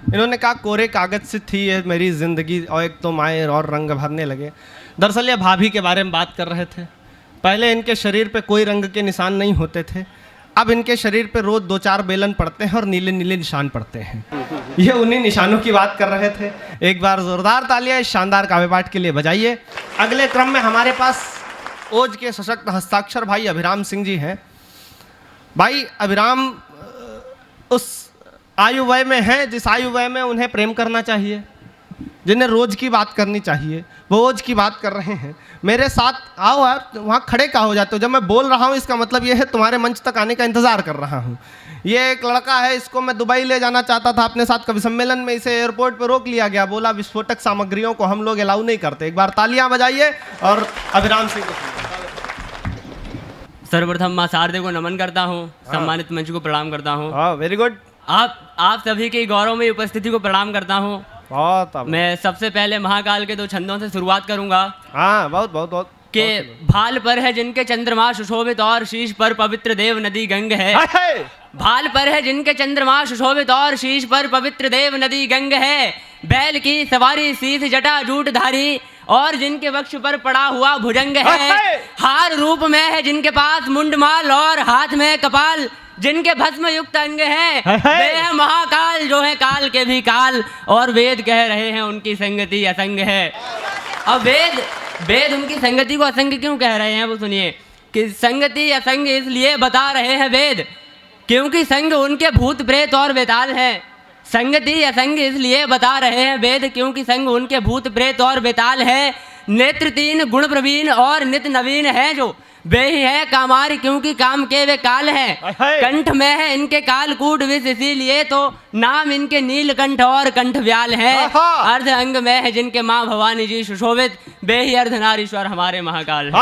इन्होंने कहा कोरे कागज से थी ये मेरी ज़िंदगी और एक तो माए और रंग भरने लगे। दरअसल ये भाभी के बारे में बात कर रहे थे। पहले इनके शरीर पे कोई रंग के निशान नहीं होते थे, अब इनके शरीर पे रोज़ 2-4 बेलन पड़ते हैं और नीले नीले निशान पड़ते हैं। ये उन्हीं निशानों की बात कर रहे थे। एक बार ज़ोरदार तालियां इस शानदार काव्य पाठ के लिए बजाइए। अगले क्रम में हमारे पास ओज के सशक्त हस्ताक्षर भाई अभिराम सिंह जी हैं। भाई अभिराम उस आयु वय में हैं जिस आयु वय में उन्हें प्रेम करना चाहिए, जिन्हें रोज की बात करनी चाहिए, वो ओज की बात कर रहे हैं। मेरे साथ आओ यार, वहाँ खड़े का हो जाते हो। जब मैं बोल रहा हूँ इसका मतलब ये है तुम्हारे मंच तक आने का इंतज़ार कर रहा हूँ। ये एक लड़का है, इसको मैं दुबई ले जाना चाहता था अपने साथ कवि सम्मेलन में, इसे एयरपोर्ट पर रोक लिया गया। बोला विस्फोटक सामग्रियों को हम लोग अलाउ नहीं करते। एक बार तालियां बजाइए और अभिराम सिंह को। सर्वप्रथम माँ शारदे को नमन करता हूँ, सम्मानित मंच को प्रणाम करता हूँ। हाँ, वेरी गुड। आप सभी की गौरवमयी उपस्थिति को प्रणाम करता हूँ। बहुत मैं सबसे पहले महाकाल के 2 छंदों से शुरुआत करूंगा। हाँ, बहुत बहुत बहुत के भाल पर है जिनके चंद्रमा सुशोभित और शीश पर पवित्र देव नदी गंग है। भाल पर है जिनके चंद्रमा सुशोभित और शीश पर पवित्र देव नदी गंग है। बैल की सवारी शीश जटा जूट धारी और जिनके वक्ष पर पड़ा हुआ भुजंग है। हार रूप में है जिनके पास मुंडमाल और हाथ में कपाल, जिनके भस्म युक्त अंग हैं। वे है महाकाल जो है काल के भी काल, और वेद कह रहे हैं उनकी संगति असंग है। अब वेद उनकी संगति को असंग क्यों कह रहे हैं वो सुनिए। कि संगति असंग इसलिए बता रहे हैं वेद क्योंकि संग उनके भूत प्रेत और बेताल हैं। संगति असंग इसलिए बता रहे हैं वेद क्योंकि संग उनके भूत प्रेत और बेताल है। नेत्र 3 गुण प्रवीण और नित नवीन है जो वे ही है कामार क्योंकि काम के वे काल हैं। कंठ में है इनके कालकूट विष इसीलिए तो नाम इनके नीलकंठ और कंठ व्याल है। अर्ध अंग में है जिनके माँ भवानी जी सुशोभित, वे ही अर्धनारीश्वर हमारे महाकाल है।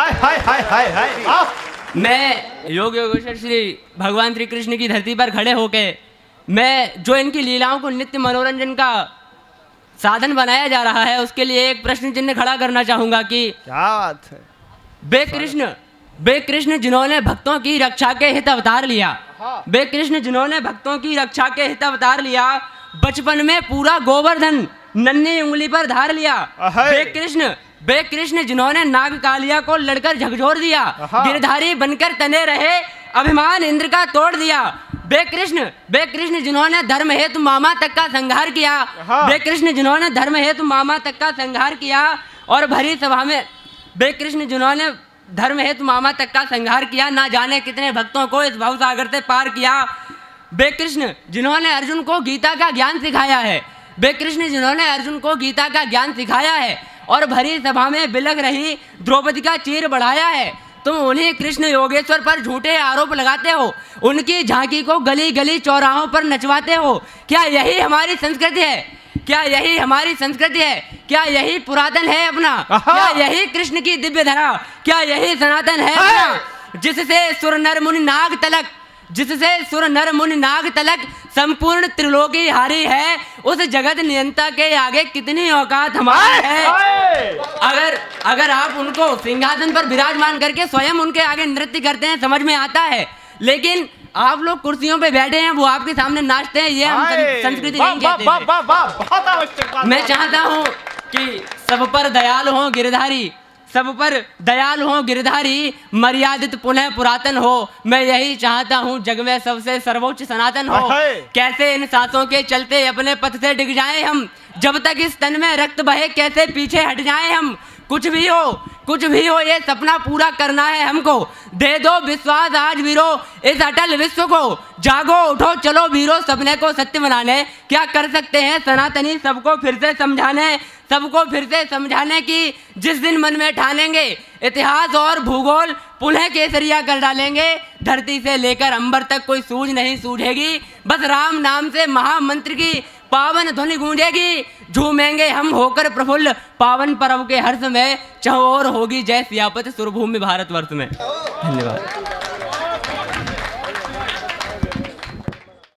मैं योग योगेश्वर श्री भगवान श्री कृष्ण की धरती पर खड़े होके मैं जो इनकी लीलाओं को नित्य मनोरंजन का साधन बनाया जा रहा है उसके लिए एक प्रश्न चिन्ह खड़ा करना चाहूंगा कि क्या बात है। वे कृष्ण जिन्होंने भक्तों की रक्षा के हित अवतार लिया, वे कृष्ण जिन्होंने भक्तों की रक्षा के हित अवतार लिया। बचपन में पूरा गोवर्धन नन्ही उंगली पर धार लिया। वे कृष्ण जिन्होंने नाग कालिया को लड़कर झकझोर दिया। गिरधारी बनकर तने रहे, अभिमान इंद्र का तोड़ दिया। वे कृष्ण जिन्होंने धर्म हेतु मामा तक का संहार किया। वे कृष्ण जिन्होंने धर्म हेतु मामा तक का संहार किया और भरी सभा में वे कृष्ण जिन्होंने धर्म हेतु मामा तक का संहार किया। ना जाने कितने भक्तों को इस भवसागर से पार किया। वे कृष्ण जिन्होंने अर्जुन को गीता का ज्ञान सिखाया है। वे कृष्ण जिन्होंने अर्जुन को गीता का ज्ञान सिखाया है और भरी सभा में बिलख रही द्रौपदी का चीर बढ़ाया है। तुम उन्हीं कृष्ण योगेश्वर पर झूठे आरोप लगाते हो, उनकी झांकी को गली गली चौराहों पर नचवाते हो। क्या यही हमारी संस्कृति है? क्या यही हमारी संस्कृति है? क्या यही पुरातन है अपना? क्या यही कृष्ण की दिव्य धरा? क्या यही सनातन है अपना? जिससे सुर नर मुनि नाग तलक संपूर्ण त्रिलोकी हारी है, उस जगत नियंता के आगे कितनी औकात हमारी है। अगर आप उनको सिंहासन पर विराजमान करके स्वयं उनके आगे नृत्य करते हैं समझ में आता है, लेकिन आप लोग कुर्सियों पे बैठे हैं, वो आपके सामने नाचते हैं, ये हम संस्कृति नहीं कहते। मैं चाहता हूँ कि सब पर दयालु हों गिरधारी, सब पर दयालु हों गिरधारी, मर्यादित पुनः पुरातन हो। मैं यही चाहता हूँ जग में सबसे सर्वोच्च सनातन हो। कैसे इन सांसों के चलते अपने पथ से डिग जाएं हम, जब तक इस तन में रक्त बहे कैसे पीछे हट जाएं हम। कुछ भी हो ये सपना पूरा करना है हमको। दे दो विश्वास आज वीरो इस अटल विश्व को। जागो उठो चलो वीरो सपने को सत्य बनाने। क्या कर सकते हैं सनातनी सबको फिर से समझाने की जिस दिन मन में ठानेंगे इतिहास और भूगोल पुनः केसरिया कर डालेंगे। धरती से लेकर अंबर तक कोई सूझ नहीं सूझेगी, बस राम नाम से महामंत्र की पावन ध्वनि गूंजेगी। झूमेंगे हम होकर प्रफुल्ल पावन पर्व के हर्ष में, चहुओर होगी जय सियापत सुरभूमि भारतवर्ष में। धन्यवाद।